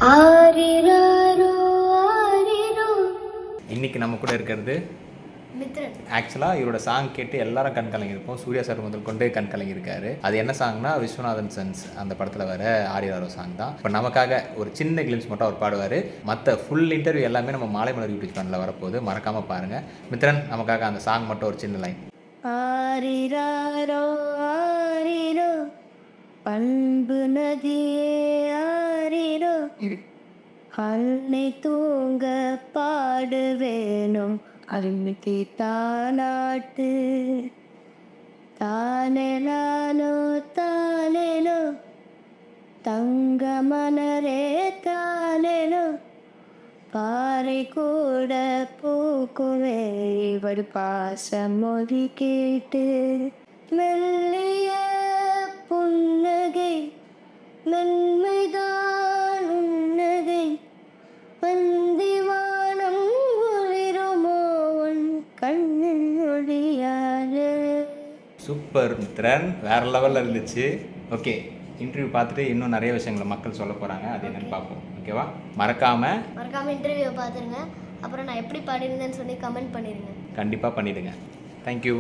ஆரிராரோ ஆரிரோ. இன்னைக்கு நம்ம கூட இருக்கிறது மித்ரன். ஆக்சுவலாக இவரோட சாங் கேட்டு எல்லாரும் கண் கலங்கியிருப்போம். சூர்யா சார் முதல் கொண்டு கண் கலங்கியிருக்காரு. அது என்ன சாங்னா விஸ்வநாதன் சன்ஸ் அந்த படத்தில் வர ஆரியாரோ சாங் தான். இப்போ நமக்காக ஒரு சின்ன கிளிம்ஸ் மட்டும் அவர் பாடுவார். மற்ற ஃபுல் இன்டர்வியூ எல்லாமே நம்ம மாலை மலர் யூடியூப் சேனலில் வரப்போகுது, மறக்காமல் பாருங்கள். மித்ரன் நமக்காக அந்த சாங் மட்டும் ஒரு சின்ன லைன். ஆரிராரோ ஆரிரோ பண்பு நதியே ஆரிரோ அன்னை தூங்க பாடுவேணும் அருமைக்கு தானாட்டு தானேனோ தானேனோ தங்க மனரே தானேனோ பாறை கூட பூக்குவே இவர் பாசம் மொழி கேட்டு மெல்லிய புன்னகை மென்மைதான் உன்னகை வந்திவானம் ஒளிருமோ உன் கண்ணில் ஒளியாலே. சூப்பர் மித்ரன், வேற லெவலில் இருந்துச்சு. ஓகே, இன்டர்வியூ பார்த்துட்டு இன்னும் நிறைய விஷயங்களை மக்கள் சொல்ல போகிறாங்க, அது என்னென்னு பார்ப்போம். ஓகேவா? மறக்காமல் இன்டர்வியூவை பார்த்துருங்க. அப்புறம் நான் எப்படி பாடிருந்தேன்னு சொல்லி கமெண்ட் பண்ணிடுங்க. கண்டிப்பாக பண்ணிவிடுங்க. தேங்க்யூ.